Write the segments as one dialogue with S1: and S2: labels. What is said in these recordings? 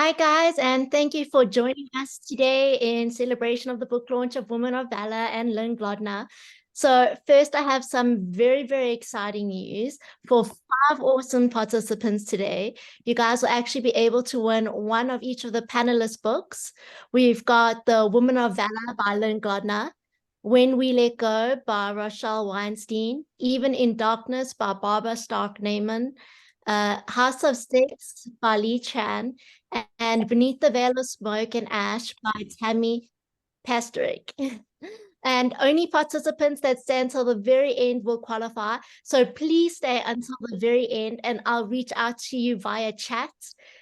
S1: Hi, guys, and thank you for joining us today in celebration of the book launch of Women of Valor and Lynne Golodner. So, first, I have some very, very exciting news for 5 awesome participants today. You guys will actually be able to win one of each of the panelist books. We've got The Women of Valor by Lynne Golodner, When We Let Go by Rochelle Weinstein, Even in Darkness by Barbara Stark-Neiman, House of Six by Lee Chan, and Beneath the Veil of Smoke and Ash by Tammy Pasterik. And only participants that stay until the very end will qualify. So please stay until the very end and I'll reach out to you via chat.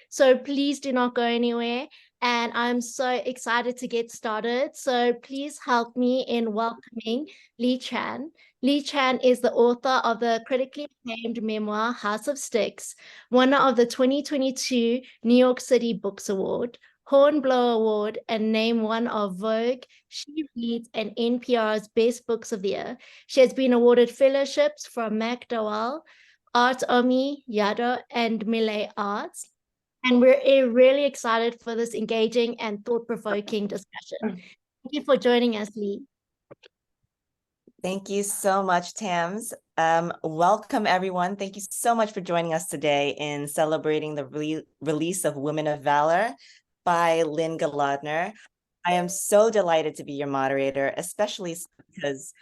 S1: So please do not go anywhere. And I'm so excited to get started. So please help me in welcoming Lee Chan. Lee Chan is the author of the critically acclaimed memoir House of Sticks, winner of the 2022 New York City Books Award, Hornblower Award, and named one of Vogue, She Reads, and NPR's Best Books of the Year. She has been awarded fellowships from MacDowell, Art Omi, Yado, and Millay Arts. And we're really excited for this engaging and thought-provoking discussion. Thank you for joining us, Lee.
S2: Thank you so much, Tams. Welcome, everyone. Thank you so much for joining us today in celebrating the release of Women of Valor by Lynne Golodner. I am so delighted to be your moderator, especially because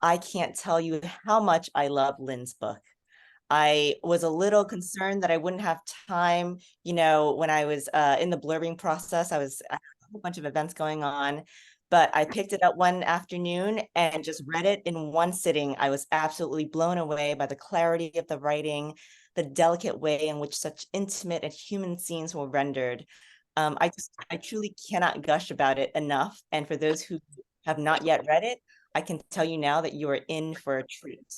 S2: I can't tell you how much I love Lynne's book. I was a little concerned that I wouldn't have time, when I was in the blurbing process. I had a whole bunch of events going on, but I picked it up one afternoon and just read it in one sitting. I was absolutely blown away by the clarity of the writing, the delicate way in which such intimate and human scenes were rendered. I truly cannot gush about it enough. And for those who have not yet read it, I can tell you now that you are in for a treat.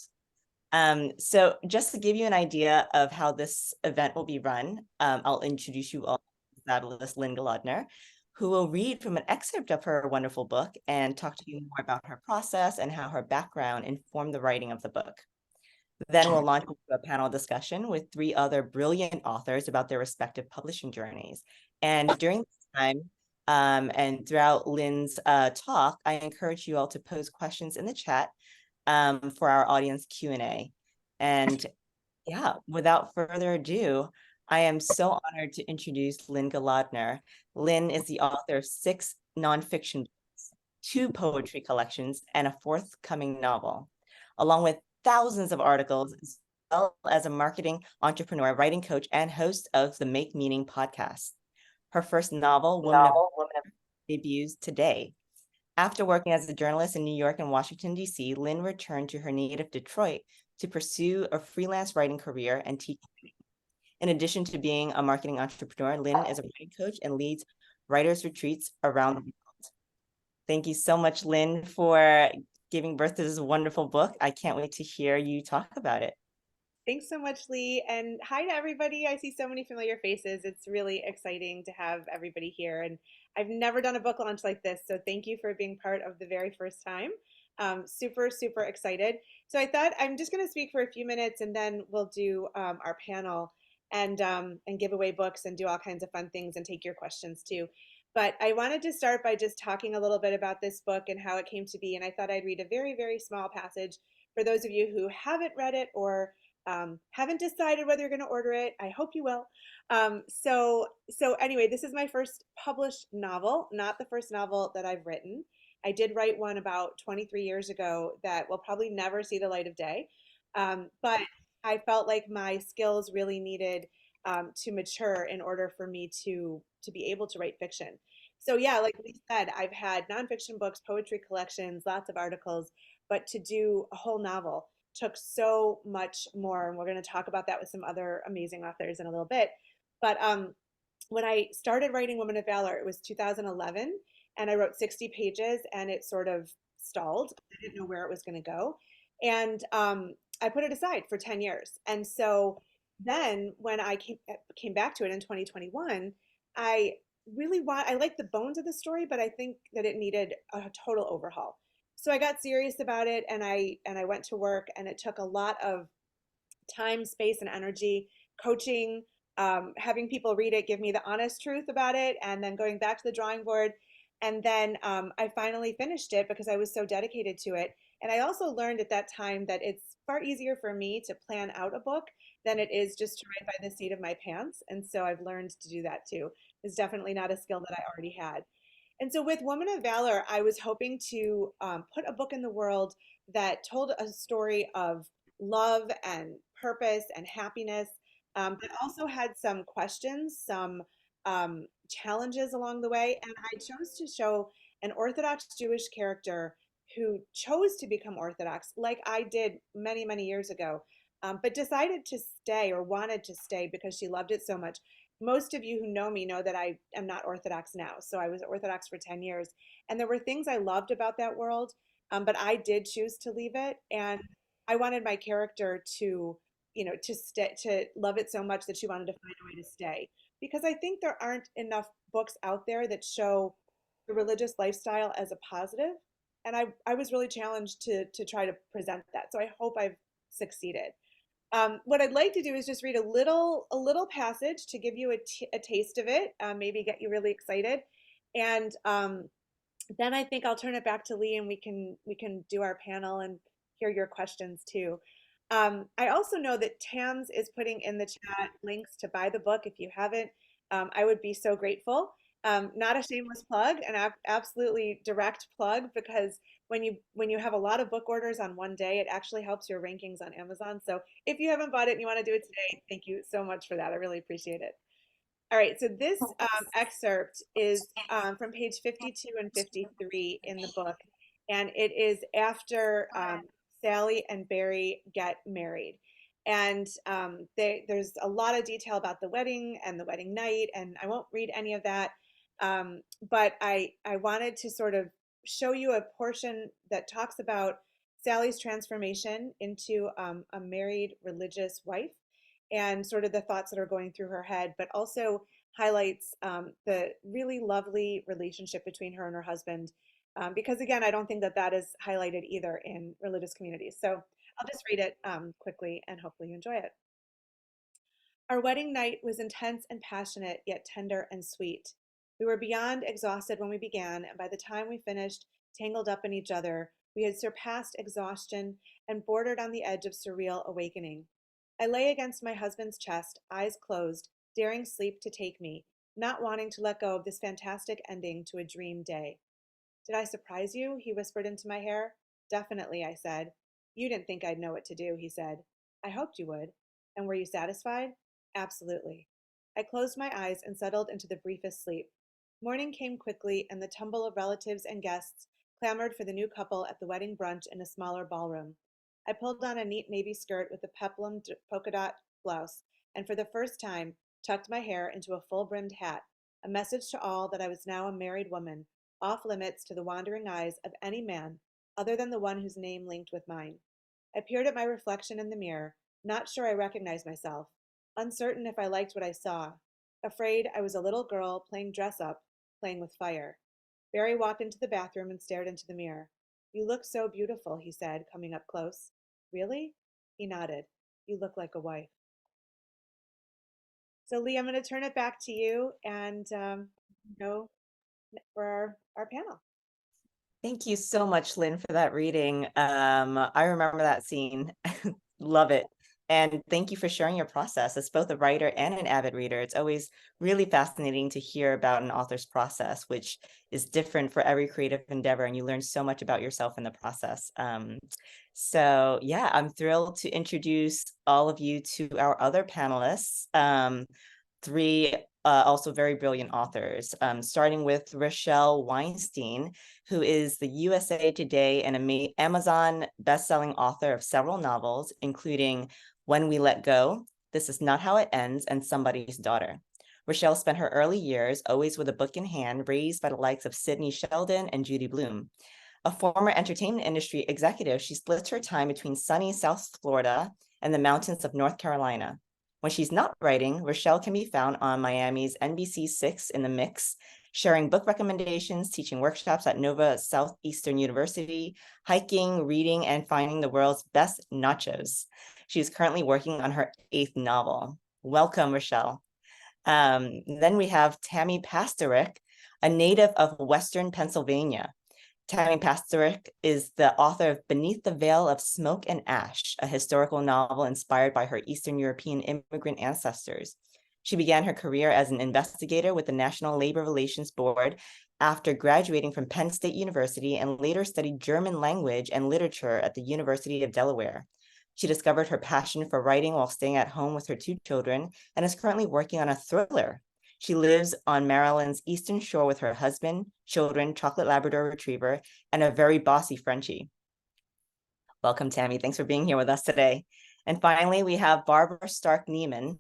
S2: So just to give you an idea of how this event will be run, I'll introduce you all to fabulous Lynne Golodner, who will read from an excerpt of her wonderful book and talk to you more about her process and how her background informed the writing of the book. Then we'll launch into a panel discussion with 3 other brilliant authors about their respective publishing journeys. And during this time, and throughout Lynne's talk, I encourage you all to pose questions in the chat for our audience Q&A. And yeah, without further ado, I am so honored to introduce Lynne Golodner. Lynne is the author of 6 nonfiction books, 2 poetry collections, and a forthcoming novel, along with thousands of articles, as well as a marketing entrepreneur, writing coach, and host of the Make Meaning podcast. Her first novel, Woman of debuts today. After working as a journalist in New York and Washington, D.C., Lynne returned to her native Detroit to pursue a freelance writing career and teaching. In addition to being a marketing entrepreneur, Lynne is a writing coach and leads writers' retreats around the world. Thank you so much, Lynne, for giving birth to this wonderful book. I can't wait to hear you talk about it.
S3: Thanks so much, Lee. And hi to everybody. I see so many familiar faces. It's really exciting to have everybody here. And I've never done a book launch like this. So thank you for being part of the very first time. Super, super excited. So I thought I'm just going to speak for a few minutes and then we'll do our panel and give away books and do all kinds of fun things and take your questions too. But I wanted to start by just talking a little bit about this book and how it came to be. And I thought I'd read a very, very small passage for those of you who haven't read it or haven't decided whether you're going to order it. I hope you will. So anyway, this is my first published novel, not the first novel that I've written. I did write one about 23 years ago that will probably never see the light of day. But I felt like my skills really needed to mature in order for me to be able to write fiction. So yeah, like Lee said, I've had nonfiction books, poetry collections, lots of articles, but to do a whole novel took so much more. And we're going to talk about that with some other amazing authors in a little bit. But when I started writing Women of Valor, it was 2011, and I wrote 60 pages and it sort of stalled. I didn't know where it was going to go. And I put it aside for 10 years. And so then when I came back to it in 2021, I I liked the bones of the story, but I think that it needed a total overhaul. So I got serious about it and I went to work, and it took a lot of time, space, and energy, coaching, having people read it, give me the honest truth about it, and then going back to the drawing board. And then I finally finished it because I was so dedicated to it. And I also learned at that time that it's far easier for me to plan out a book than it is just to write by the seat of my pants. And so I've learned to do that too. It's definitely not a skill that I already had. And so with Woman of Valor, I was hoping to put a book in the world that told a story of love and purpose and happiness, but also had some questions, some challenges along the way. And I chose to show an Orthodox Jewish character who chose to become Orthodox, like I did many, many years ago, but decided to stay or wanted to stay because she loved it so much. Most of you who know me know that I am not Orthodox now. So I was Orthodox for 10 years. And there were things I loved about that world, but I did choose to leave it. And I wanted my character to, to stay, to love it so much that she wanted to find a way to stay. Because I think there aren't enough books out there that show the religious lifestyle as a positive. And I was really challenged to try to present that. So I hope I've succeeded. What I'd like to do is just read a little passage to give you a taste of it, maybe get you really excited, and then I think I'll turn it back to Lee, and we can do our panel and hear your questions too. I also know that Tams is putting in the chat links to buy the book if you haven't. I would be so grateful. Not a shameless plug, an absolutely direct plug, because when you have a lot of book orders on one day, it actually helps your rankings on Amazon. So if you haven't bought it and you want to do it today, thank you so much for that. I really appreciate it. All right, so this excerpt is from page 52 and 53 in the book, and it is after Sally and Barry get married. And there's a lot of detail about the wedding and the wedding night, and I won't read any of that, but I wanted to sort of show you a portion that talks about Sally's transformation into a married religious wife, and sort of the thoughts that are going through her head, but also highlights the really lovely relationship between her and her husband, because again, I don't think that is highlighted either in religious communities. So I'll just read it quickly, and hopefully you enjoy it. Our wedding night was intense and passionate, yet tender and sweet. We were beyond exhausted when we began, and by the time we finished, tangled up in each other, we had surpassed exhaustion and bordered on the edge of surreal awakening. I lay against my husband's chest, eyes closed, daring sleep to take me, not wanting to let go of this fantastic ending to a dream day. Did I surprise you? He whispered into my hair. Definitely, I said. You didn't think I'd know what to do, he said. I hoped you would. And were you satisfied? Absolutely. I closed my eyes and settled into the briefest sleep. Morning came quickly, and the tumble of relatives and guests clamored for the new couple at the wedding brunch in a smaller ballroom. I pulled on a neat navy skirt with a peplum polka dot blouse, and for the first time, tucked my hair into a full-brimmed hat, a message to all that I was now a married woman, off limits to the wandering eyes of any man other than the one whose name linked with mine. I peered at my reflection in the mirror, not sure I recognized myself, uncertain if I liked what I saw, afraid I was a little girl playing dress-up, playing with fire. Barry walked into the bathroom and stared into the mirror. You look so beautiful, he said, coming up close. Really? He nodded. You look like a wife. So Lee, I'm going to turn it back to you and go for our panel.
S2: Thank you so much, Lynn, for that reading. I remember that scene. Love it. And thank you for sharing your process. As both a writer and an avid reader, it's always really fascinating to hear about an author's process, which is different for every creative endeavor, and you learn so much about yourself in the process. So yeah, I'm thrilled to introduce all of you to our other panelists, three also very brilliant authors, starting with Rochelle Weinstein, who is the USA Today and Amazon bestselling author of several novels, including When We Let Go, This Is Not How It Ends, and Somebody's Daughter. Rochelle spent her early years always with a book in hand, raised by the likes of Sidney Sheldon and Judy Blume. A former entertainment industry executive, she splits her time between sunny South Florida and the mountains of North Carolina. When she's not writing, Rochelle can be found on Miami's NBC6 in the Mix, sharing book recommendations, teaching workshops at Nova Southeastern University, hiking, reading, and finding the world's best nachos. She is currently working on her 8th novel. Welcome, Rochelle. Then we have Tammy Pasterik, a native of Western Pennsylvania. Tammy Pasterik is the author of Beneath the Veil of Smoke and Ash, a historical novel inspired by her Eastern European immigrant ancestors. She began her career as an investigator with the National Labor Relations Board after graduating from Penn State University, and later studied German language and literature at the University of Delaware. She discovered her passion for writing while staying at home with her 2 children and is currently working on a thriller. She lives on Maryland's Eastern Shore with her husband, children, chocolate Labrador retriever, and a very bossy Frenchie. Welcome, Tammy. Thanks for being here with us today. And finally, we have Barbara Stark-Niemann,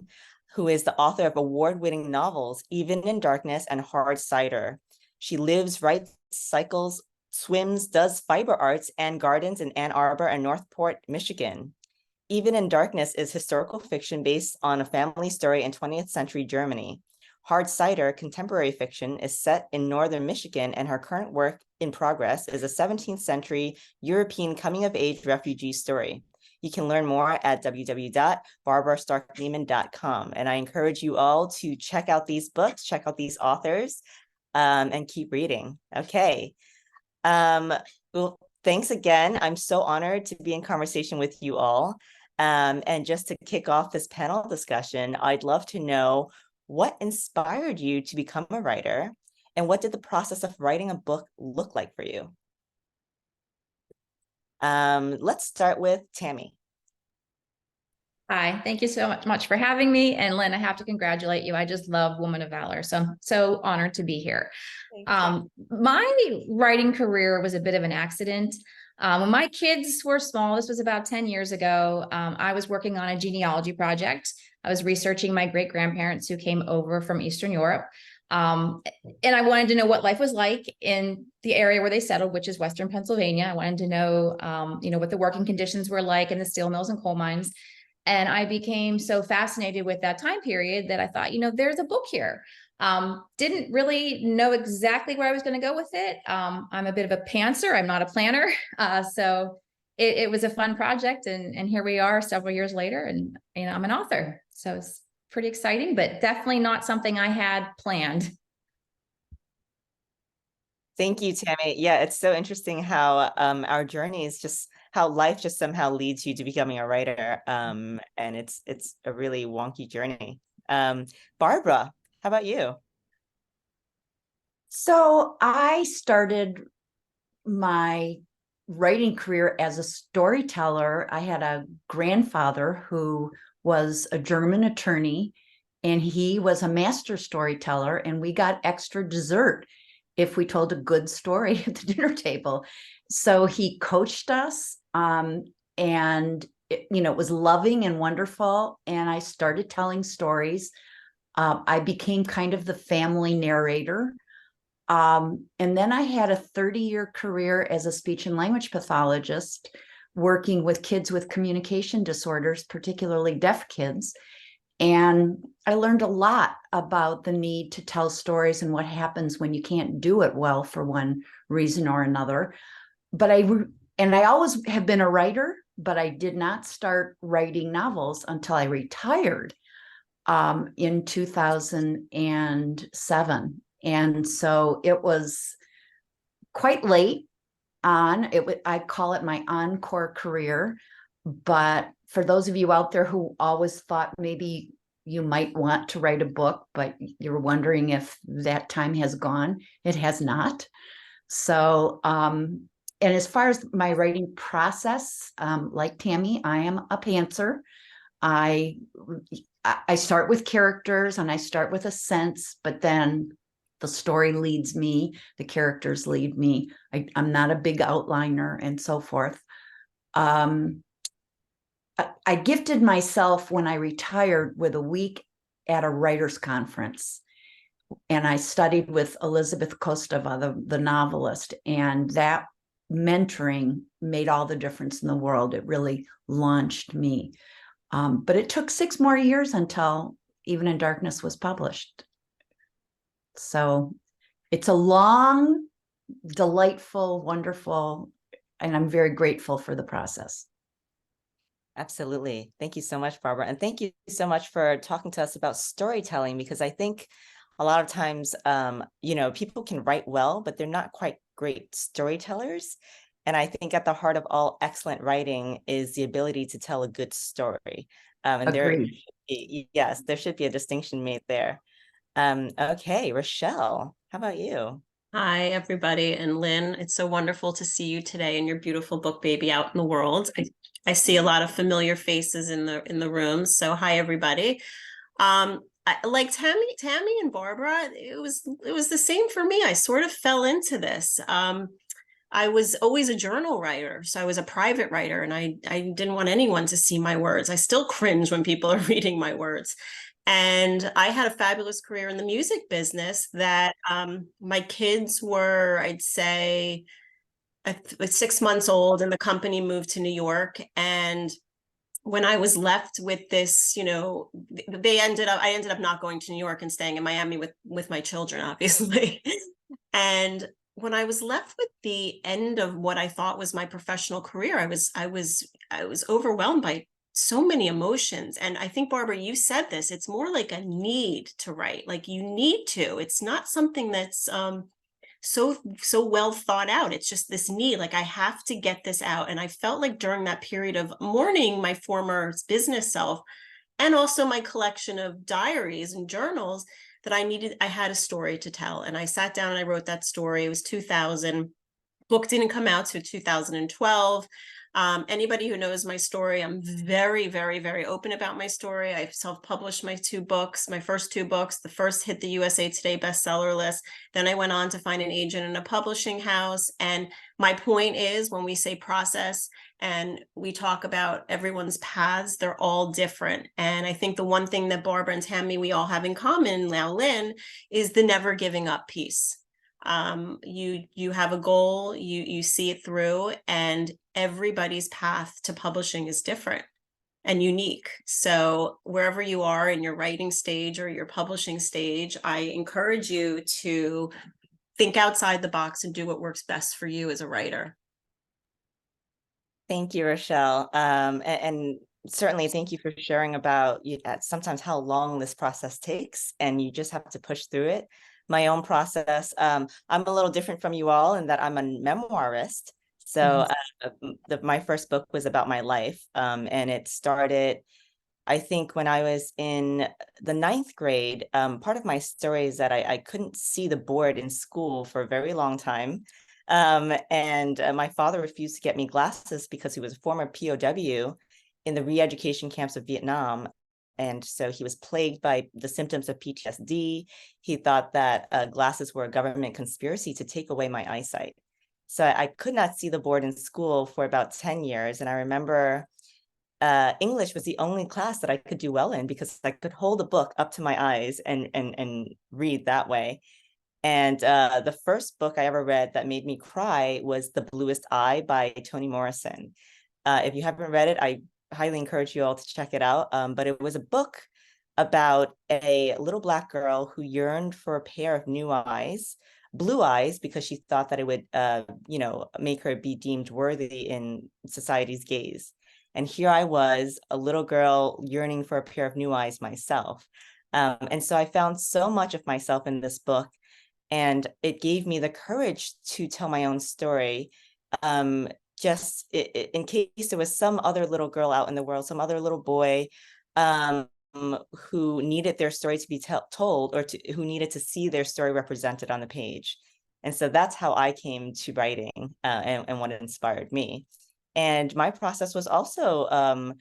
S2: who is the author of award-winning novels, Even in Darkness and Hard Cider. She lives, writes, cycles, swims, does fiber arts and gardens in Ann Arbor and Northport, Michigan. Even in Darkness is historical fiction based on a family story in 20th century Germany. Hard Cider, contemporary fiction, is set in northern Michigan, and her current work in progress is a 17th century European coming-of-age refugee story. You can learn more at www.barbarastarkniemann.com. And I encourage you all to check out these books, check out these authors, and keep reading. Okay. Well, thanks again. I'm so honored to be in conversation with you all. And just to kick off this panel discussion, I'd love to know what inspired you to become a writer, and what did the process of writing a book look like for you? Let's start with Tammy.
S4: Hi, thank you so much for having me. And Lynn, I have to congratulate you. I just love Woman of Valor. So I'm so honored to be here. My writing career was a bit of an accident. When my kids were small, this was about 10 years ago, I was working on a genealogy project. I was researching my great-grandparents who came over from Eastern Europe. And I wanted to know what life was like in the area where they settled, which is Western Pennsylvania. I wanted to know, what the working conditions were like in the steel mills and coal mines. And I became so fascinated with that time period that I thought, there's a book here. Didn't really know exactly where I was going to go with it. I'm a bit of a pantser. I'm not a planner. So it was a fun project. And here we are several years later, and I'm an author. So it's pretty exciting, but definitely not something I had planned.
S2: Thank you, Tammy. Yeah, it's so interesting how our journey is just how life just somehow leads you to becoming a writer. And it's a really wonky journey. Barbara, how about you?
S5: So I started my writing career as a storyteller. I had a grandfather who was a German attorney, and he was a master storyteller, and we got extra dessert if we told a good story at the dinner table. So he coached us, and it was loving and wonderful. And I started telling stories. I became kind of the family narrator. And then I had a 30-year career as a speech and language pathologist, working with kids with communication disorders, particularly deaf kids. And I learned a lot about the need to tell stories and what happens when you can't do it well for one reason or another. But I always have been a writer, but I did not start writing novels until I retired in 2007. And so it was quite late on. I call it my encore career. But for those of you out there who always thought maybe you might want to write a book, but you're wondering if that time has gone, it has not. So, and as far as my writing process, like Tammy, I am a pantser. I start with characters and I start with a sense, but then the story leads me, the characters lead me. I'm not a big outliner and so forth. I gifted myself when I retired with a week at a writer's conference. And I studied with Elizabeth Kostova, the novelist, and that mentoring made all the difference in the world. It really launched me. But it took 6 more years until Even in Darkness was published. So it's a long, delightful, wonderful, and I'm very grateful for the process.
S2: Absolutely. Thank you so much, Barbara. And thank you so much for talking to us about storytelling, because I think a lot of times, people can write well, but they're not quite great storytellers. And I think at the heart of all excellent writing is the ability to tell a good story. And
S5: Agreed.
S2: yes, there should be a distinction made there. Okay, Rochelle, how about you?
S6: Hi, everybody. And Lynn, it's so wonderful to see you today and your beautiful book baby out in the world. I see a lot of familiar faces in the room. So hi, everybody. Like Tammy and Barbara, it was the same for me. I sort of fell into this. I was always a journal writer, so I was a private writer, and I didn't want anyone to see my words. I still cringe when people are reading my words. And I had a fabulous career in the music business that my kids were, I'd say, 6 months old, and the company moved to New York. And when I was left with this, I ended up not going to New York and staying in Miami with my children, obviously. And when I was left with the end of what I thought was my professional career, I was overwhelmed by so many emotions. And I think, Barbara, you said this, it's more like a need to write. Like, you need to. It's not something that's so well thought out. It's just this need, like, I have to get this out. And I felt like during that period of mourning my former business self, and also my collection of diaries and journals, that I had a story to tell. And I sat down and I wrote that story. It was 2000. Book didn't come out to 2012. Anybody who knows my story, I'm very, very, very open about my story. I've self-published my first two books. The first hit the USA Today bestseller list. Then I went on to find an agent in a publishing house. And my point is, when we say process and we talk about everyone's paths, they're all different. And I think the one thing that Barbara and Tammy, we all have in common, now Lynn, is the never giving up piece. You have a goal, you see it through, and everybody's path to publishing is different and unique. So wherever you are in your writing stage or your publishing stage, I encourage you to think outside the box and do what works best for you as a writer.
S2: Thank you, Rochelle. And certainly thank you for sharing about sometimes how long this process takes, and you just have to push through it. My own process, I'm a little different from you all in that I'm a memoirist. So my first book was about my life, and it started, I think, when I was in the 9th grade. Part of my story is that I couldn't see the board in school for a very long time. And my father refused to get me glasses because he was a former POW in the re-education camps of Vietnam. And so he was plagued by the symptoms of PTSD. He thought that glasses were a government conspiracy to take away my eyesight. So I could not see the board in school for about 10 years. And I remember English was the only class that I could do well in, because I could hold a book up to my eyes and read that way. And the first book I ever read that made me cry was The Bluest Eye by Toni Morrison. If you haven't read it, I highly encourage you all to check it out. But it was a book about a little Black girl who yearned for a pair of new eyes, blue eyes, because she thought that it would, make her be deemed worthy in society's gaze. And here I was, a little girl yearning for a pair of new eyes myself. And so I found so much of myself in this book, and it gave me the courage to tell my own story. Just in case there was some other little girl out in the world, some other little boy who needed their story to be told, or who needed to see their story represented on the page. And so that's how I came to writing, and what inspired me. And my process was also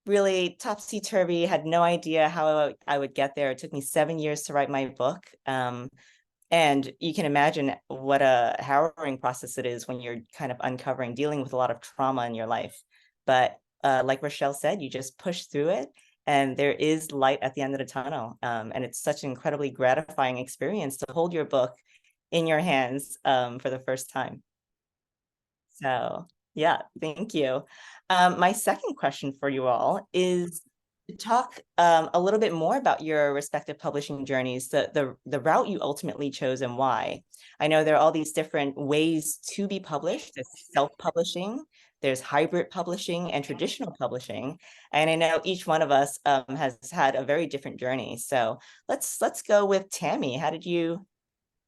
S2: really topsy-turvy, had no idea how I would get there. It took me 7 years to write my book. And you can imagine what a harrowing process it is when you're kind of dealing with a lot of trauma in your life. But like Rochelle said, you just push through it, and there is light at the end of the tunnel. And it's such an incredibly gratifying experience to hold your book in your hands for the first time. So yeah, thank you. My second question for you all is to talk a little bit more about your respective publishing journeys, the route you ultimately chose and why. I know there are all these different ways to be published. There's self-publishing, there's hybrid publishing and traditional publishing. And I know each one of us has had a very different journey. So let's go with Tammy. How did you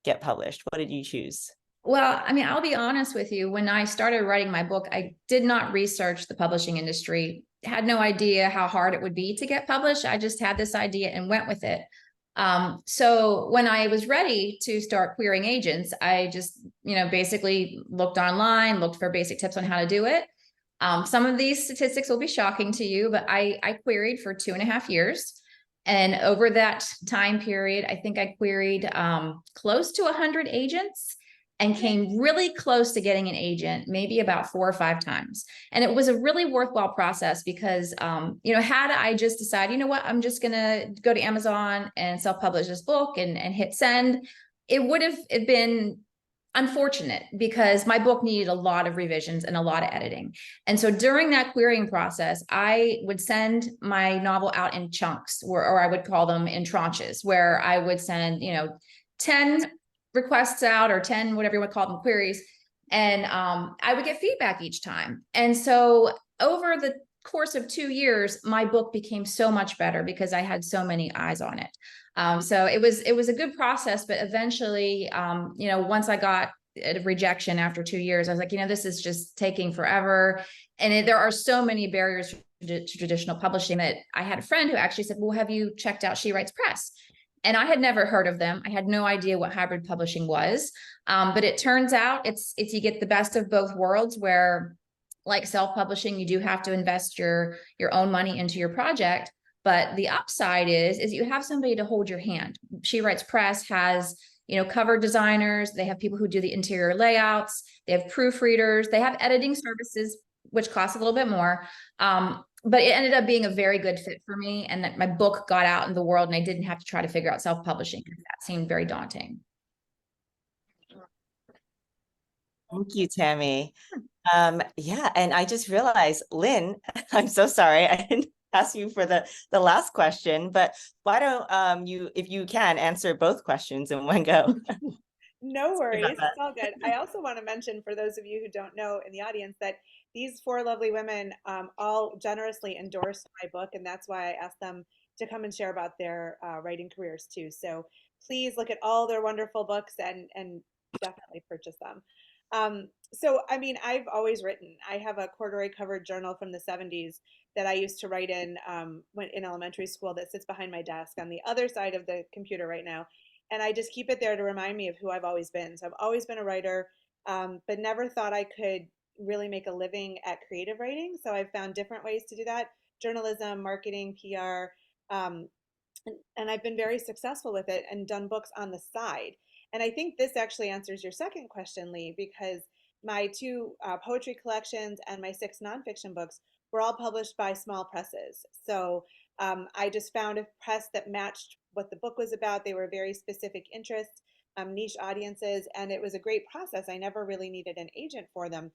S2: get published? What did you choose?
S4: Well, I mean, I'll be honest with you. When I started writing my book, I did not research the publishing industry, had no idea how hard it would be to get published. I just had this idea and went with it. So when I was ready to start querying agents, I just, basically looked online, looked for basic tips on how to do it. Some of these statistics will be shocking to you, but I queried for 2.5 years. And over that time period, I think I queried close to 100 agents and came really close to getting an agent, maybe about 4 or 5 times. And it was a really worthwhile process because, had I just decided, you know what, I'm just gonna go to Amazon and self-publish this book and hit send, it would have been unfortunate because my book needed a lot of revisions and a lot of editing. And so during that querying process, I would send my novel out in chunks, or I would call them in tranches, where I would send, 10 requests out, or 10, whatever you want to call them, queries. And I would get feedback each time. And so over the course of 2 years, my book became so much better because I had so many eyes on it. So it was a good process, but eventually, once I got a rejection after 2 years, I was like, this is just taking forever. And there are so many barriers to traditional publishing that I had a friend who actually said, well, have you checked out She Writes Press? And I had never heard of them. I had no idea what hybrid publishing was. But it turns out it's you get the best of both worlds, where like self-publishing, you do have to invest your own money into your project. But the upside is you have somebody to hold your hand. She Writes Press has, cover designers. They have people who do the interior layouts. They have proofreaders. They have editing services, which costs a little bit more. But it ended up being a very good fit for me, and that my book got out in the world and I didn't have to try to figure out self-publishing because that seemed very daunting.
S2: Thank you, Tammy. Yeah, and I just realized, Lynn, I'm so sorry, I didn't ask you for the last question, but why don't you, if you can, answer both questions in one go?
S3: No worries, it's all good. I also want to mention, for those of you who don't know in the audience, that these 4 lovely women all generously endorsed my book, and that's why I asked them to come and share about their writing careers too. So please look at all their wonderful books and definitely purchase them. So, I mean, I've always written. I have a corduroy covered journal from the 70s that I used to write in when in elementary school, that sits behind my desk on the other side of the computer right now. And I just keep it there to remind me of who I've always been. So I've always been a writer, but never thought I could really make a living at creative writing. So I've found different ways to do that: journalism, marketing, PR. And I've been very successful with it and done books on the side. And I think this actually answers your second question, Lee, because my 2 poetry collections and my 6 nonfiction books were all published by small presses. So I just found a press that matched what the book was about. They were very specific interests, niche audiences, and it was a great process. I never really needed an agent for them.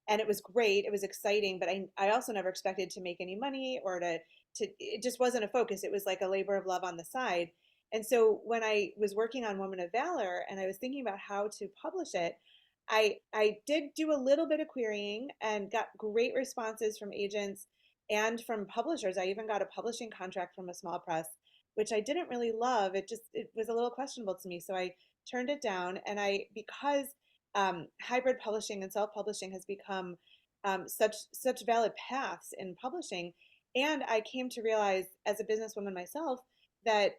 S3: And it was great. It was exciting, but I also never expected to make any money or to it just wasn't a focus. It was like a labor of love on the side. And so when I was working on Woman of Valor and I was thinking about how to publish it, I did do a little bit of querying and got great responses from agents and from publishers. I even got a publishing contract from a small press, which I didn't really love. It was a little questionable to me. So I turned it down. And because hybrid publishing and self-publishing has become such valid paths in publishing, and I came to realize as a businesswoman myself that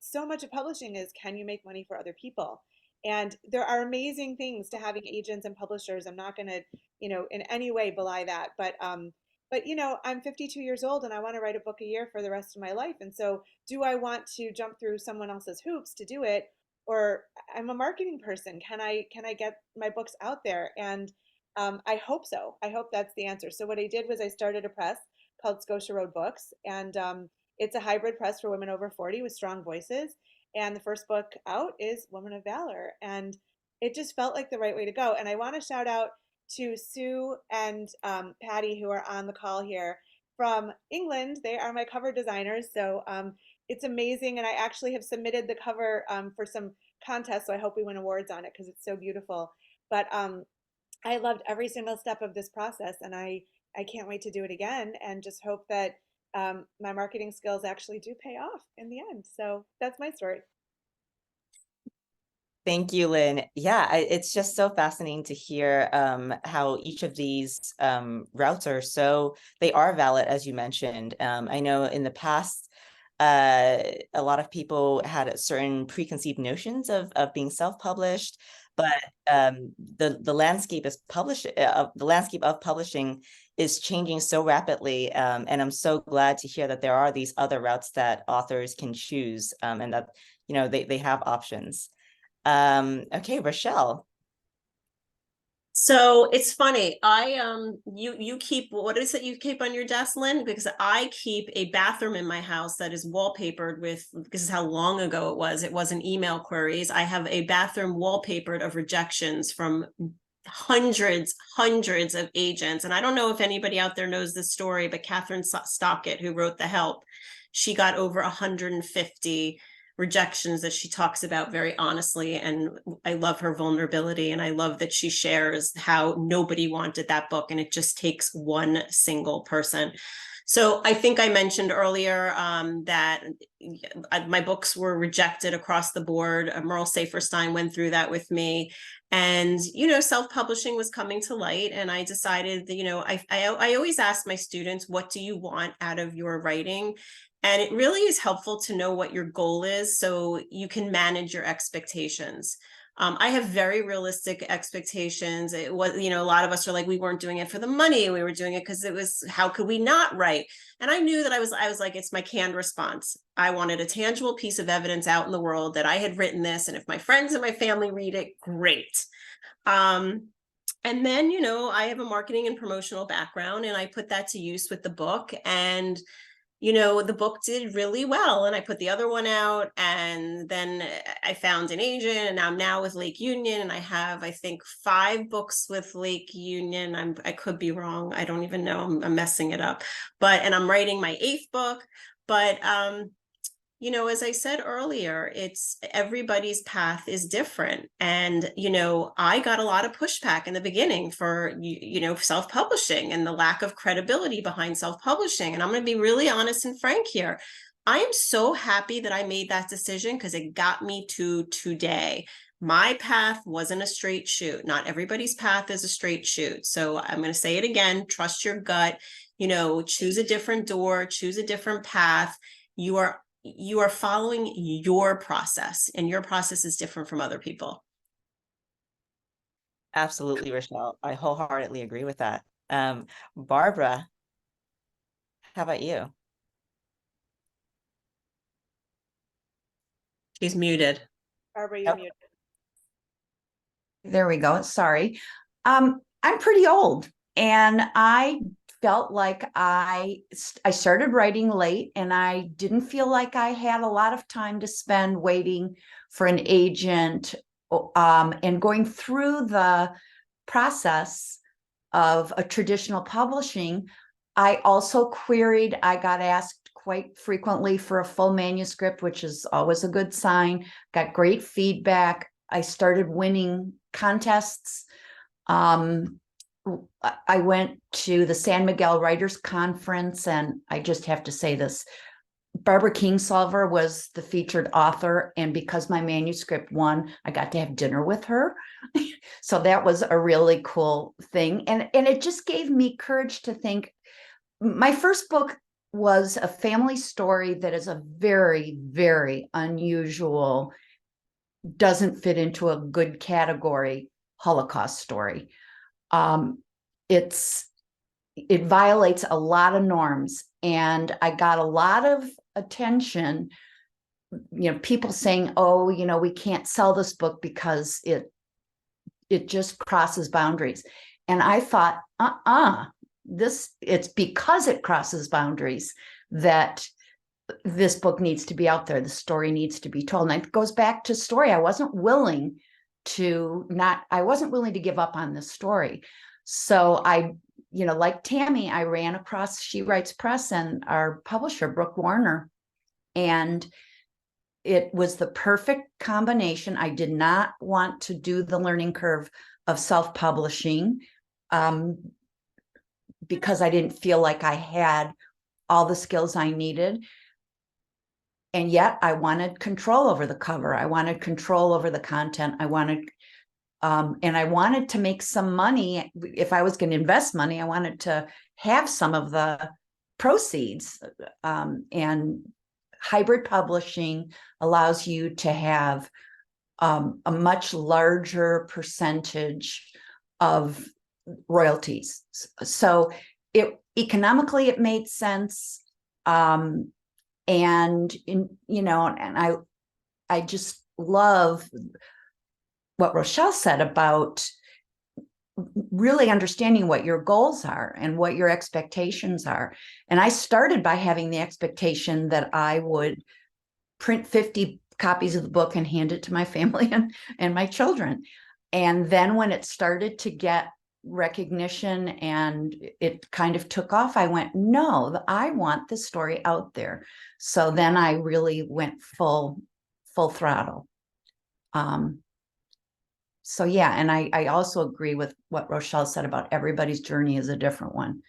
S3: so much of publishing is, can you make money for other people? And there are amazing things to having agents and publishers. I'm not going to, in any way belie that. But I'm 52 years old and I want to write a book a year for the rest of my life. And so do I want to jump through someone else's hoops to do it? Or I'm a marketing person. Can I get my books out there? And I hope so. I hope that's the answer. So what I did was I started a press called Scotia Road Books. And it's a hybrid press for women over 40 with strong voices. And the first book out is Woman of Valor. And it just felt like the right way to go. And I want to shout out to Sue and Patty, who are on the call here from England. They are my cover designers. So it's amazing. And I actually have submitted the cover for some contests. So I hope we win awards on it because it's so beautiful. But I loved every single step of this process, and I can't wait to do it again, and just hope that my marketing skills actually do pay off in the end. So that's my story.
S2: Thank you, Lynn. Yeah, it's just so fascinating to hear how each of these routes are they are valid, as you mentioned. I know in the past, a lot of people had certain preconceived notions of being self-published, but the landscape of publishing is changing so rapidly, and I'm so glad to hear that there are these other routes that authors can choose, and that they have options. Okay, Rochelle.
S6: So it's funny. You keep, what is it you keep on your desk, Lynn? Because I keep a bathroom in my house that is wallpapered with, this is how long ago it was. It wasn't email queries. I have a bathroom wallpapered of rejections from hundreds of agents. And I don't know if anybody out there knows this story, but Catherine Stockett, who wrote The Help, she got over 150 rejections that she talks about very honestly. And I love her vulnerability. And I love that she shares how nobody wanted that book. And it just takes one single person. So I think I mentioned earlier that my books were rejected across the board. Merle Saferstein went through that with me. And, self-publishing was coming to light. And I decided that, I always ask my students, what do you want out of your writing? And it really is helpful to know what your goal is so you can manage your expectations. I have very realistic expectations. It was, a lot of us are like, we weren't doing it for the money. We were doing it because it was, how could we not write? And I knew that I was like, it's my canned response. I wanted a tangible piece of evidence out in the world that I had written this. And if my friends and my family read it, great. And then, I have a marketing and promotional background, and I put that to use with the book. And the book did really well, and I put the other one out, and then I found an agent, and I'm now with Lake Union, and I have, I think, 5 books with Lake Union. I could be wrong. I don't even know. I'm messing it up, and I'm writing my 8th book. But as I said earlier, it's everybody's path is different. And, I got a lot of pushback in the beginning for, self-publishing and the lack of credibility behind self-publishing. And I'm going to be really honest and frank here. I am so happy that I made that decision because it got me to today. My path wasn't a straight shoot. Not everybody's path is a straight shoot. So I'm going to say it again, trust your gut, choose a different door, choose a different path. You are following your process, and your process is different from other people.
S2: Absolutely, Rochelle. I wholeheartedly agree with that. Barbara, how about you?
S6: She's muted.
S3: Barbara, you're muted.
S5: There we go. Sorry. I'm pretty old, and I felt like I started writing late, and I didn't feel like I had a lot of time to spend waiting for an agent and going through the process of a traditional publishing. I also queried, I got asked quite frequently for a full manuscript, which is always a good sign, got great feedback. I started winning contests. I went to the San Miguel Writers Conference, and I just have to say this, Barbara Kingsolver was the featured author, and because my manuscript won, I got to have dinner with her. So that was a really cool thing. And it just gave me courage to think. My first book was a family story that is a very, very unusual, doesn't fit into a good category, Holocaust story. It violates a lot of norms, and I got a lot of attention, people saying, oh, we can't sell this book because it just crosses boundaries. And I thought, it's because it crosses boundaries that this book needs to be out there. The story needs to be told. And it goes back to story. I wasn't willing to give up on this story. So I, like Tammy, I ran across She Writes Press and our publisher, Brooke Warner, and it was the perfect combination. I did not want to do the learning curve of self-publishing, because I didn't feel like I had all the skills I needed. And yet I wanted control over the cover. I wanted control over the content. And I wanted to make some money. If I was going to invest money, I wanted to have some of the proceeds. And hybrid publishing allows you to have a much larger percentage of royalties. So economically, it made sense. And I just love what Rochelle said about really understanding what your goals are and what your expectations are. And I started by having the expectation that I would print 50 copies of the book and hand it to my family and my children. And then when it started to get recognition and it kind of took off, I went, no, I want this story out there. So then I really went full throttle. So yeah, and I also agree with what Rochelle said about everybody's journey is a different one.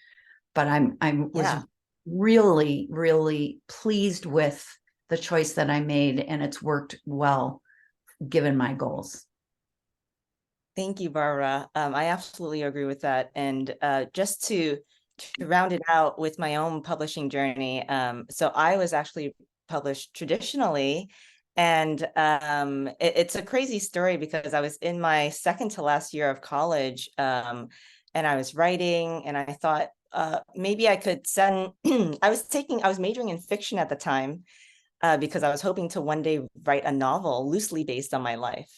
S5: But I was really, really pleased with the choice that I made, and it's worked well given my goals.
S2: Thank you, Barbara. I absolutely agree with that. And just to round it out with my own publishing journey, so I was actually published traditionally. And it's a crazy story because I was in my second to last year of college, and I was writing, and I thought maybe I could send, I was majoring in fiction at the time, because I was hoping to one day write a novel loosely based on my life.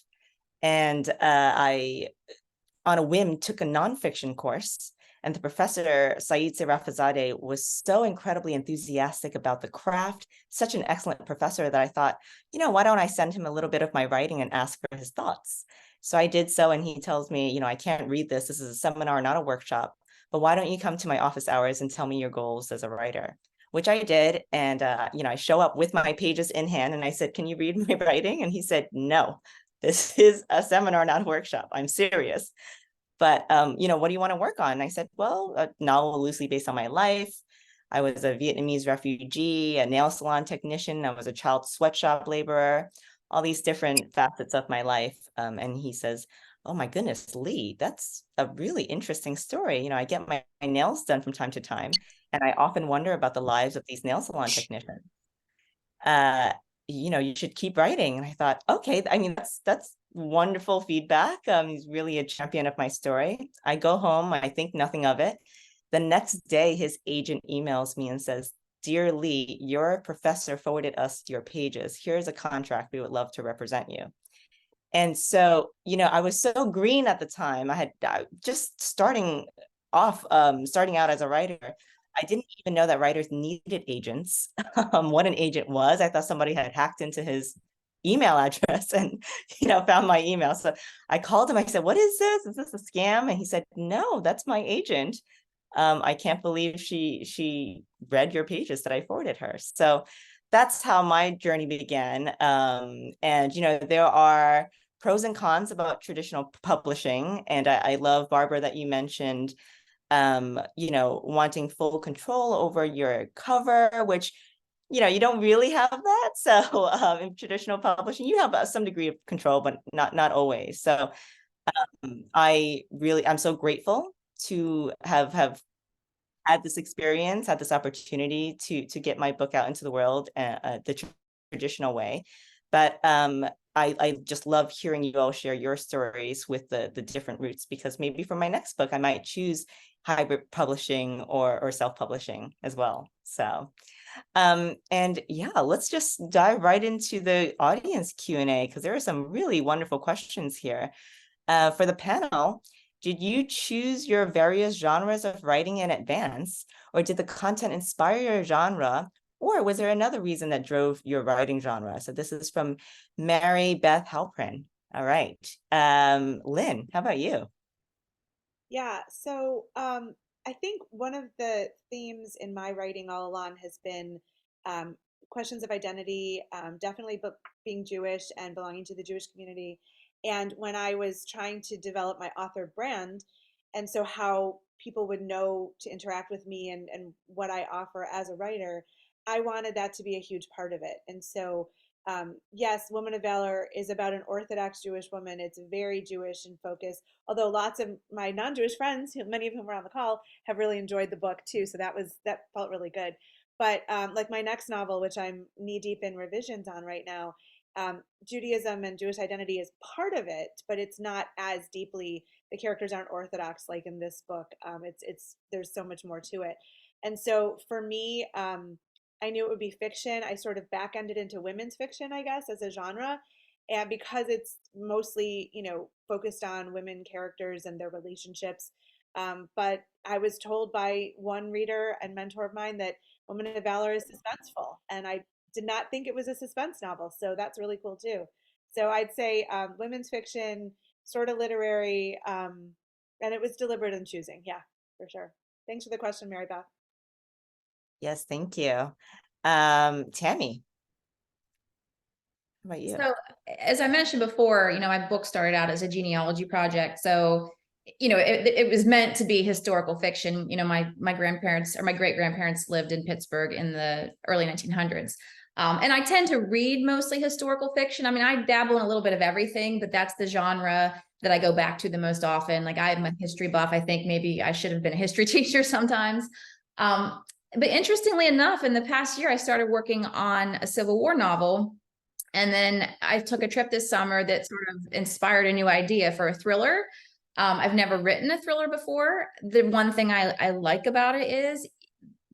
S2: And I, on a whim, took a nonfiction course. And the professor, Saeed Serafazadeh, was so incredibly enthusiastic about the craft, such an excellent professor, that I thought, why don't I send him a little bit of my writing and ask for his thoughts? So I did so, and he tells me, I can't read this. This is a seminar, not a workshop. But why don't you come to my office hours and tell me your goals as a writer? Which I did. And, I show up with my pages in hand, and I said, can you read my writing? And he said, no, this is a seminar, not a workshop. I'm serious. But, what do you want to work on? And I said, well, a novel loosely based on my life. I was a Vietnamese refugee, a nail salon technician. I was a child sweatshop laborer, all these different facets of my life. And he says, oh my goodness, Lee, that's a really interesting story. I get my nails done from time to time, and I often wonder about the lives of these nail salon technicians. You should keep writing. And I thought, okay, I mean, that's wonderful feedback. He's really a champion of my story. I go home, I think nothing of it. The next day, his agent emails me and says, dear Lee, your professor forwarded us your pages. Here's a contract. We would love to represent you. And so, I was so green at the time. I had just starting out as a writer. I didn't even know that writers needed agents, what an agent was. I thought somebody had hacked into his email address and, found my email. So I called him. I said, what is this? Is this a scam? And he said, no, that's my agent. I can't believe she read your pages that I forwarded her. So that's how my journey began. And, there are pros and cons about traditional publishing. And I love, Barbara, that you mentioned wanting full control over your cover, which, you don't really have that. So in traditional publishing, you have some degree of control, but not always. So I'm so grateful to have had this experience, had this opportunity to get my book out into the world the traditional way. But I just love hearing you all share your stories with the different routes, because maybe for my next book, I might choose hybrid publishing or self-publishing as well. So, and yeah, let's just dive right into the audience Q&A, because there are some really wonderful questions here. For the panel, did you choose your various genres of writing in advance, or did the content inspire your genre? Or was there another reason that drove your writing genre? So this is from Mary Beth Halprin. All right. Lynn, how about you?
S3: Yeah, so I think one of the themes in my writing all along has been questions of identity, definitely being Jewish and belonging to the Jewish community. And when I was trying to develop my author brand, and so how people would know to interact with me and what I offer as a writer, I wanted that to be a huge part of it. And so, yes, Woman of Valor is about an Orthodox Jewish woman. It's very Jewish in focus, although lots of my non-Jewish friends, many of whom were on the call, have really enjoyed the book too. So that felt really good. But like my next novel, which I'm knee deep in revisions on right now, Judaism and Jewish identity is part of it, but it's not as deeply. The characters aren't Orthodox like in this book. It's there's so much more to it, and so for me, I knew it would be fiction. I sort of back-ended into women's fiction, I guess, as a genre, and because it's mostly focused on women characters and their relationships. But I was told by one reader and mentor of mine that Woman of Valor is suspenseful, and I did not think it was a suspense novel. So that's really cool too. So I'd say women's fiction, sort of literary, and it was deliberate in choosing. Yeah, for sure. Thanks for the question, Mary Beth.
S2: Yes, thank you. Tammy, how about you?
S4: So as I mentioned before, my book started out as a genealogy project. So, it was meant to be historical fiction. My grandparents or my great grandparents lived in Pittsburgh in the early 1900s. And I tend to read mostly historical fiction. I mean, I dabble in a little bit of everything, but that's the genre that I go back to the most often. Like I'm a history buff. I think maybe I should have been a history teacher sometimes. But interestingly enough, in the past year, I started working on a Civil War novel. And then I took a trip this summer that sort of inspired a new idea for a thriller. I've never written a thriller before. The one thing I like about it is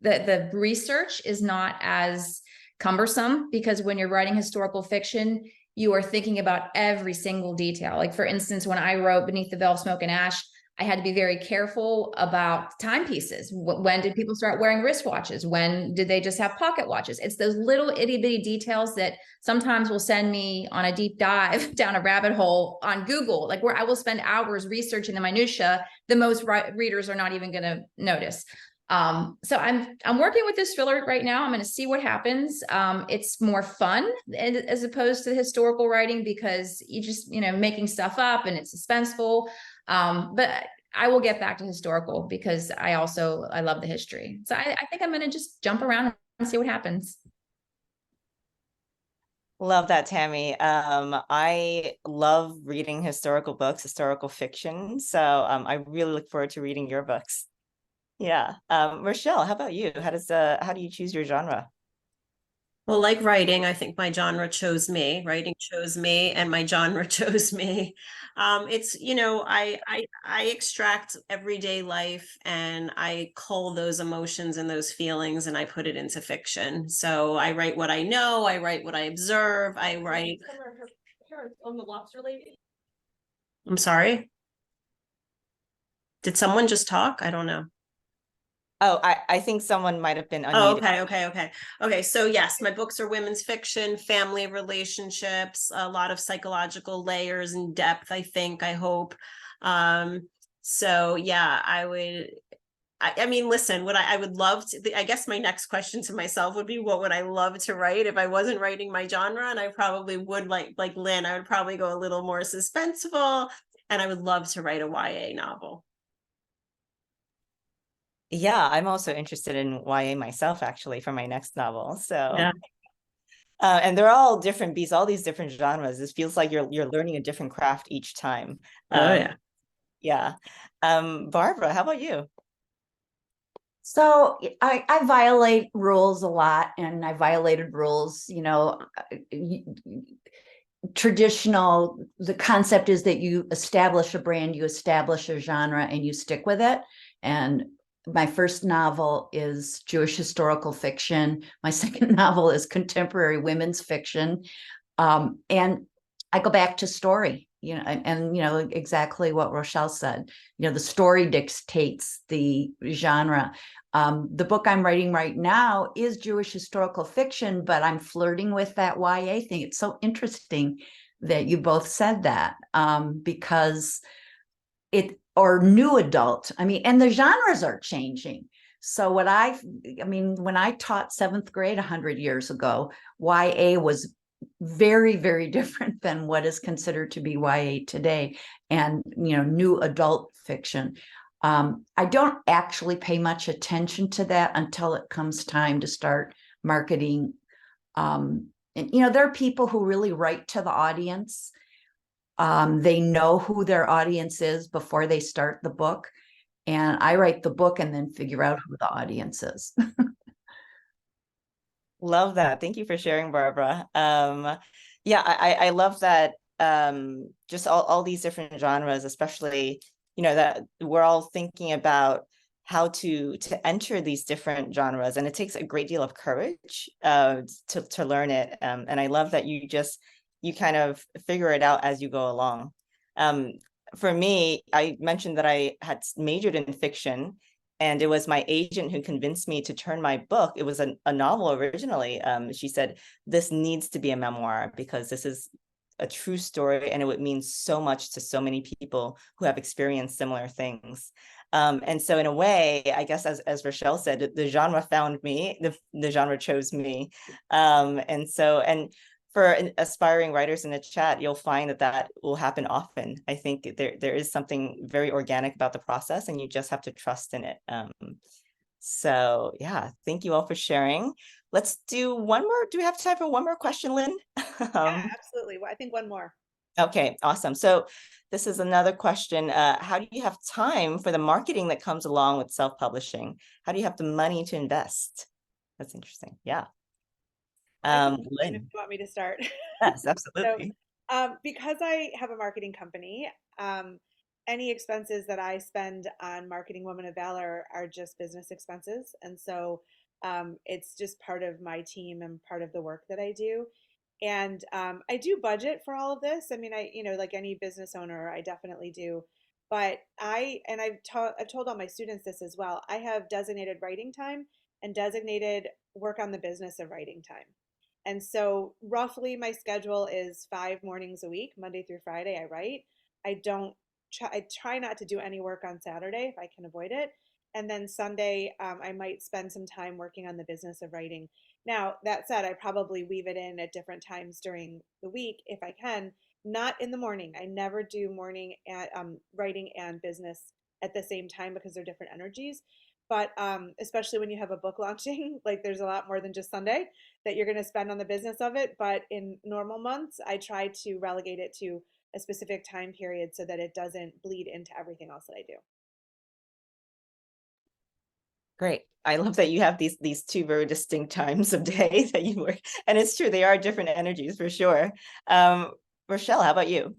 S4: that the research is not as cumbersome, because when you're writing historical fiction, you are thinking about every single detail. Like for instance, when I wrote Beneath the Veil of Smoke and Ash, I had to be very careful about timepieces. When did people start wearing wristwatches? When did they just have pocket watches? It's those little itty bitty details that sometimes will send me on a deep dive down a rabbit hole on Google, like where I will spend hours researching the minutia that most readers are not even going to notice. So I'm working with this thriller right now. I'm going to see what happens. It's more fun as opposed to the historical writing, because you just, making stuff up and it's suspenseful. But I will get back to historical because I love the history. So I think I'm going to just jump around and see what happens.
S2: Love that, Tammy. I love reading historical books, historical fiction. So I really look forward to reading your books. Yeah. Rochelle, how about you? How do you choose your genre?
S6: Well, like writing, I think my genre chose me. Writing chose me, and my genre chose me. It's I extract everyday life and I cull those emotions and those feelings and I put it into fiction. So I write what I know. I write what I observe. I write.
S4: On the lobster lady.
S6: I'm sorry. Did someone just talk? I don't know.
S2: Oh, I think someone might have been unmuted.
S6: Okay. So yes, my books are women's fiction, family relationships, a lot of psychological layers and depth, I hope. So yeah, I mean, listen, what I would love to, I guess my next question to myself would be, what would I love to write if I wasn't writing my genre? And I probably would, like Lynn, I would probably go a little more suspenseful, and I would love to write a YA novel.
S2: Yeah, I'm also interested in YA myself, actually, for my next novel. So,
S6: yeah.
S2: And they're all different beasts, all these different genres. It feels like you're learning a different craft each time. Yeah. Barbara, how about you?
S5: So I violate rules a lot, and I violated rules, traditional, the concept is that you establish a brand, you establish a genre, and you stick with it. And my first novel is Jewish historical fiction. My second novel is contemporary women's fiction. And I go back to story, and exactly what Rochelle said, the story dictates the genre. The book I'm writing right now is Jewish historical fiction, but I'm flirting with that YA thing. It's so interesting that you both said that, because or new adult, and the genres are changing. So when I taught 7th grade 100 years ago, YA was very, very different than what is considered to be YA today and, new adult fiction. I don't actually pay much attention to that until it comes time to start marketing. And, there are people who really write to the audience. They know who their audience is before they start the book. And I write the book and then figure out who the audience is.
S2: Love that. Thank you for sharing, Barbara. Yeah, I love that. Just all these different genres, especially, that we're all thinking about how to enter these different genres, and it takes a great deal of courage to learn it. And I love that you kind of figure it out as you go along. For me, I mentioned that I had majored in fiction, and it was my agent who convinced me to turn my book. It was a novel originally. She said, this needs to be a memoir because this is a true story and it would mean so much to so many people who have experienced similar things. And so in a way, I guess, as Rochelle said, the genre found me, the genre chose me. And for aspiring writers in the chat, you'll find that will happen often. I think there is something very organic about the process and you just have to trust in it. So yeah, thank you all for sharing. Let's do one more. Do we have time for one more question, Lynn?
S3: Yeah, absolutely. Well, I think one more.
S2: Okay, awesome. So this is another question. How do you have time for the marketing that comes along with self-publishing? How do you have the money to invest? That's interesting. Yeah.
S3: Lynn,
S2: Lynn.
S3: if you want me to start.
S2: Yes, absolutely.
S3: So, because I have a marketing company, any expenses that I spend on marketing Women of Valor are just business expenses. And so it's just part of my team and part of the work that I do. And I do budget for all of this. I mean, like any business owner, I definitely do. But I've told all my students this as well. I have designated writing time and designated work on the business of writing time. And so roughly my schedule is 5 mornings a week, Monday through Friday, I write. I try not to do any work on Saturday if I can avoid it. And then Sunday, I might spend some time working on the business of writing. Now, that said, I probably weave it in at different times during the week if I can, not in the morning. I never do morning writing and business at the same time because they're different energies. But especially when you have a book launching, like there's a lot more than just Sunday that you're going to spend on the business of it. But in normal months, I try to relegate it to a specific time period so that it doesn't bleed into everything else that I do.
S2: Great. I love that you have these two very distinct times of day that you work. And it's true, they are different energies for sure. Rochelle, how about you?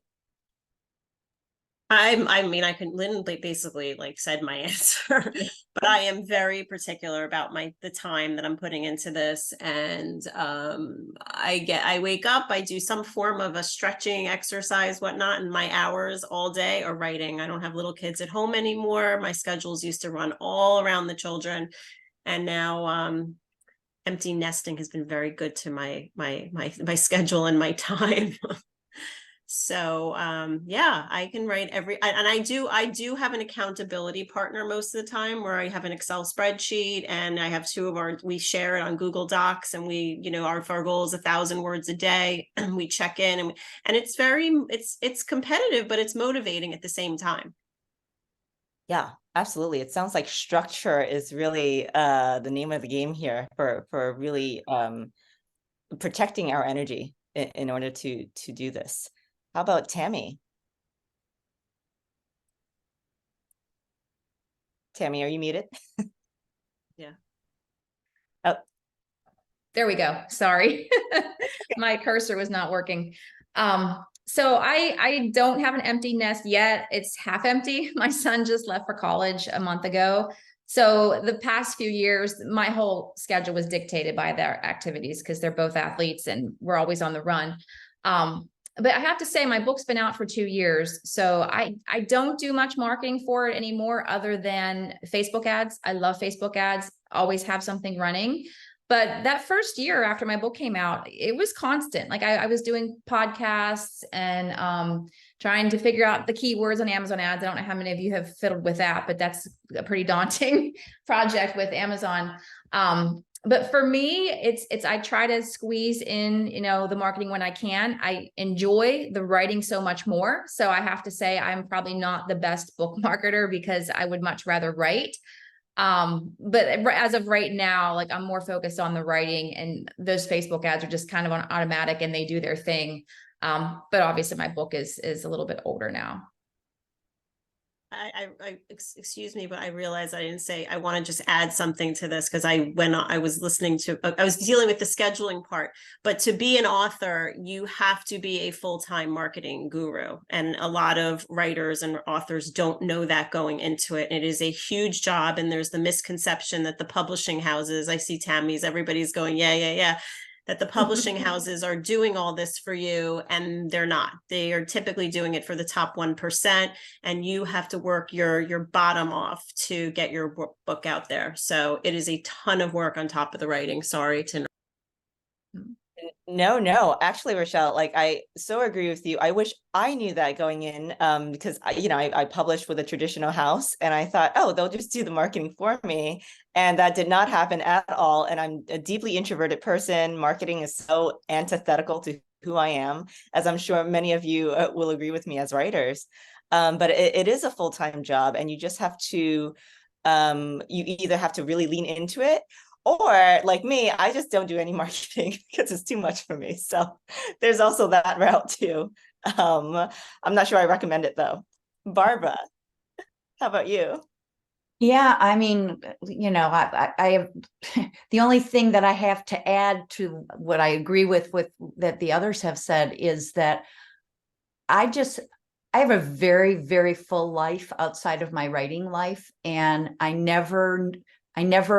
S6: Lynn basically like said my answer, but I am very particular about the time that I'm putting into this. And I wake up, I do some form of a stretching exercise, whatnot, and my hours all day are writing. I don't have little kids at home anymore. My schedules used to run all around the children. And now empty nesting has been very good to my schedule and my time. So yeah, I can write and I do have an accountability partner most of the time where I have an Excel spreadsheet and I have we share it on Google Docs, and we, our goal is 1,000 words a day, and we check in, and it's it's competitive, but it's motivating at the same time.
S2: Yeah, absolutely. It sounds like structure is really the name of the game here for really protecting our energy in order to do this. How about Tammy? Tammy, are you muted?
S6: Yeah.
S2: Oh,
S4: there we go. Sorry. My cursor was not working. So I don't have an empty nest yet. It's half empty. My son just left for college a month ago. So the past few years, my whole schedule was dictated by their activities because they're both athletes and we're always on the run. But I have to say my book's been out for 2 years. So I don't do much marketing for it anymore other than Facebook ads. I love Facebook ads, always have something running. But that first year after my book came out, it was constant. Like I was doing podcasts and trying to figure out the keywords on Amazon ads. I don't know how many of you have fiddled with that, but that's a pretty daunting project with Amazon. But for me, it's I try to squeeze in, the marketing when I can. I enjoy the writing so much more. So I have to say I'm probably not the best book marketer because I would much rather write. But as of right now, like I'm more focused on the writing, and those Facebook ads are just kind of on automatic and they do their thing. But obviously my book is a little bit older now.
S6: Excuse me, but I realized I didn't say, I want to just add something to this because I was listening to, I was dealing with the scheduling part, but to be an author, you have to be a full-time marketing guru. And a lot of writers and authors don't know that going into it. It is a huge job. And there's the misconception that the publishing houses, I see Tammy's, everybody's going, yeah, that the publishing houses are doing all this for you, and they're not. They are typically doing it for the top 1%, and you have to work your bottom off to get your book out there. So it is a ton of work on top of the writing. Sorry to.
S2: No, actually, Rochelle, like I so agree with you. I wish I knew that going in, because I published with a traditional house, and I thought, oh, they'll just do the marketing for me. And that did not happen at all. And I'm a deeply introverted person. Marketing is so antithetical to who I am, as I'm sure many of you will agree with me as writers. But it is a full-time job, and you just have to, you either have to really lean into it, or like me, I just don't do any marketing because it's too much for me. So there's also that route too. I'm not sure I recommend it though. Barbara, how about you?
S5: Yeah, I mean, I have the only thing that I have to add to what I agree with that the others have said is that I have a very, very full life outside of my writing life, and I never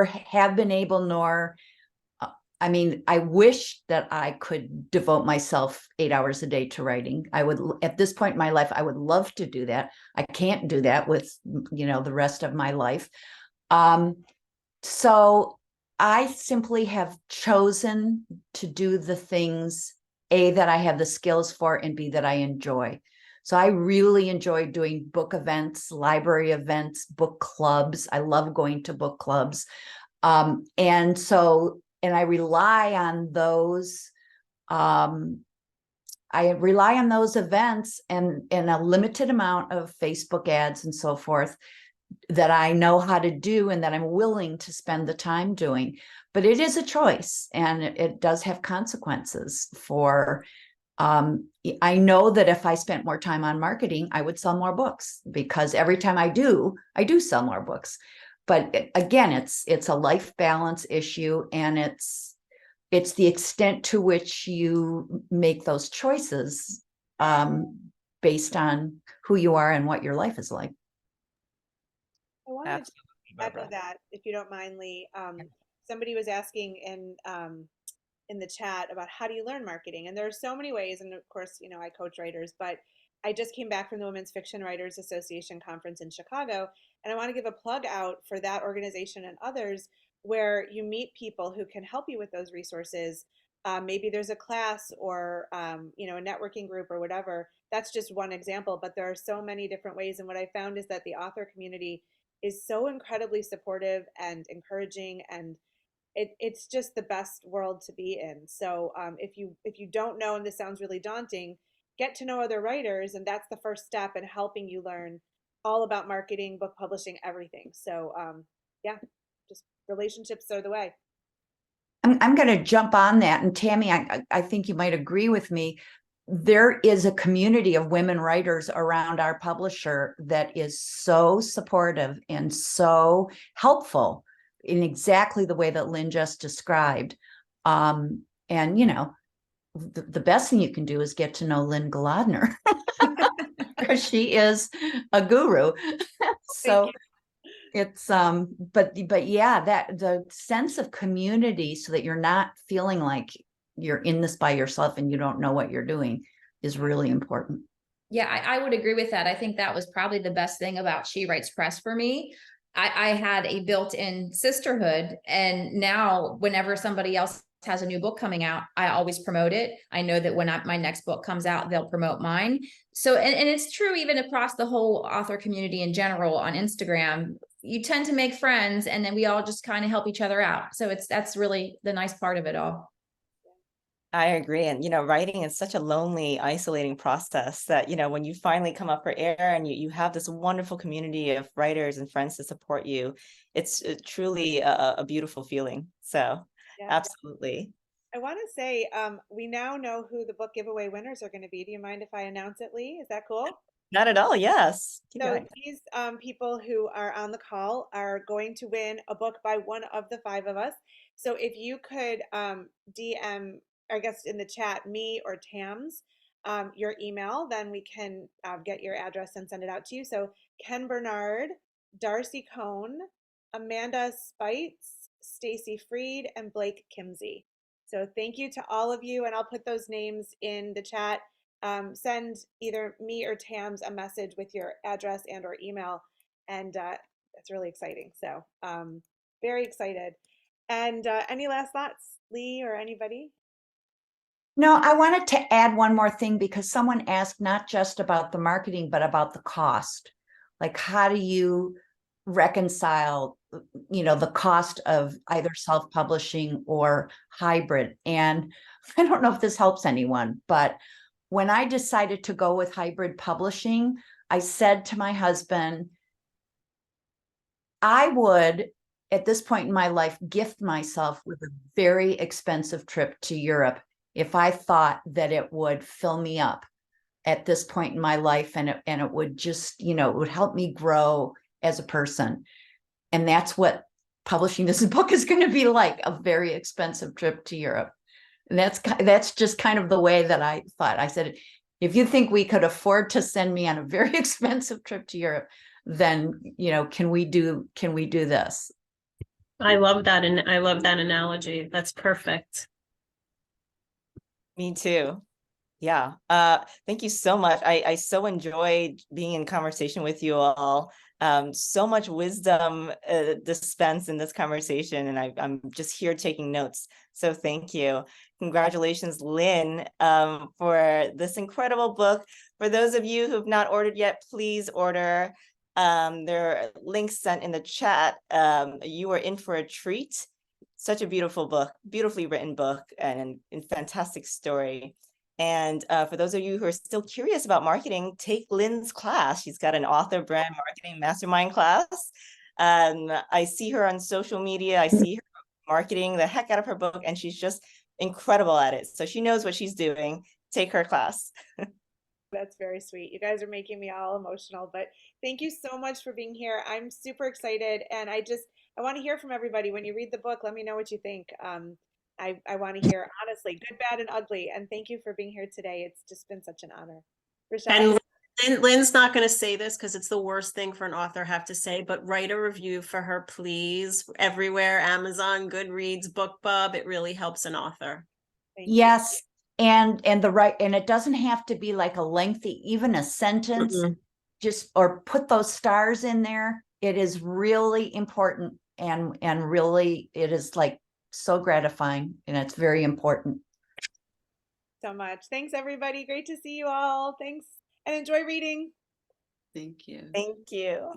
S5: have been able, nor, I mean, I wish that I could devote myself 8 hours a day to writing. I would, at this point in my life, I would love to do that. I can't do that with, the rest of my life. So I simply have chosen to do the things, A, that I have the skills for, and B, that I enjoy. So I really enjoy doing book events, library events, book clubs. I love going to book clubs. And I rely on those. I rely on those events and a limited amount of Facebook ads and so forth that I know how to do and that I'm willing to spend the time doing. But it is a choice, and it does have consequences for, I know that if I spent more time on marketing, I would sell more books, because every time I do sell more books. But again, it's a life balance issue, and it's the extent to which you make those choices based on who you are and what your life is like.
S3: I wanted to echo that, if you don't mind, Lee. Somebody was asking in the chat about how do you learn marketing, and there are so many ways. And of course, I coach writers, but I just came back from the Women's Fiction Writers Association conference in Chicago, and I want to give a plug out for that organization and others where you meet people who can help you with those resources. Maybe there's a class or a networking group or whatever. That's just one example, but there are so many different ways. And what I found is that the author community is so incredibly supportive and encouraging, and it's just the best world to be in. So if you don't know, and this sounds really daunting, get to know other writers, and that's the first step in helping you learn all about marketing, book publishing, everything. So yeah, just relationships are the way.
S5: I'm going to jump on that. And Tammy, I think you might agree with me. There is a community of women writers around our publisher that is so supportive and so helpful in exactly the way that Lynne just described. And, the best thing you can do is get to know Lynne Golodner, because she is a guru. So it's, but yeah, that the sense of community, so that you're not feeling like you're in this by yourself and you don't know what you're doing, is really important.
S4: Yeah, I would agree with that. I think that was probably the best thing about She Writes Press for me. I had a built-in sisterhood, and now whenever somebody else has a new book coming out, I always promote it. I know that when my next book comes out, they'll promote mine. So, and it's true even across the whole author community in general on Instagram. you tend to make friends, and then we all just kind of help each other out. So that's really the nice part of it all.
S2: I agree. And, writing is such a lonely, isolating process that, when you finally come up for air and you have this wonderful community of writers and friends to support you, it's truly a beautiful feeling. So
S3: Yeah.
S2: absolutely.
S3: I want to say we now know who the book giveaway winners are going to be. Do you mind if I announce it, Lee? Is that cool?
S2: Not at all. Yes. Keep
S3: So
S2: going.
S3: these people who are on the call are going to win a book by one of the 5 of us. So if you could DM, I guess in the chat, me or Tams, your email, then we can get your address and send it out to you. So Ken Bernard, Darcy Cohn, Amanda Spites, Stacy Freed, and Blake Kimsey. So thank you to all of you, and I'll put those names in the chat. Send either me or Tams a message with your address and or email, and that's really exciting. So very excited. And any last thoughts, Lee or anybody?
S5: No, I wanted to add one more thing, because someone asked not just about the marketing, but about the cost. Like, how do you reconcile, the cost of either self-publishing or hybrid? And I don't know if this helps anyone, but when I decided to go with hybrid publishing, I said to my husband, I would, at this point in my life, gift myself with a very expensive trip to Europe if I thought that it would fill me up at this point in my life, and it would just, it would help me grow as a person. And that's what publishing this book is going to be like, a very expensive trip to Europe. And that's just kind of the way that I thought. I said, if you think we could afford to send me on a very expensive trip to Europe, then, can we do this?
S6: I love that. And I love that analogy. That's perfect.
S2: Me too. Yeah. Thank you so much. I so enjoyed being in conversation with you all. So much wisdom dispensed in this conversation, and I'm just here taking notes. So thank you. Congratulations, Lynn, for this incredible book. For those of you who've not ordered yet, please order. There are links sent in the chat. You are in for a treat. Such a beautiful book, beautifully written book, and fantastic story. And for those of you who are still curious about marketing, take Lynne's class. She's got an author brand marketing mastermind class. I see her on social media. I see her marketing the heck out of her book, and she's just incredible at it. So she knows what she's doing. Take her class.
S3: That's very sweet. You guys are making me all emotional, but thank you so much for being here. I'm super excited, and I want to hear from everybody. When you read the book, let me know what you think. I want to hear, honestly, good, bad, and ugly. And thank you for being here today. It's just been such an honor. Rochelle?
S6: And Lynn's not going to say this because it's the worst thing for an author to have to say, but write a review for her, please. Everywhere, Amazon, Goodreads, BookBub. It really helps an author.
S5: Yes. And it doesn't have to be like a lengthy, even a sentence, just, or put those stars in there. It is really important, and really it is like so gratifying, and it's very important.
S3: So much. Thanks, everybody. Great to see you all. Thanks, and enjoy reading.
S7: Thank you.
S2: Thank you.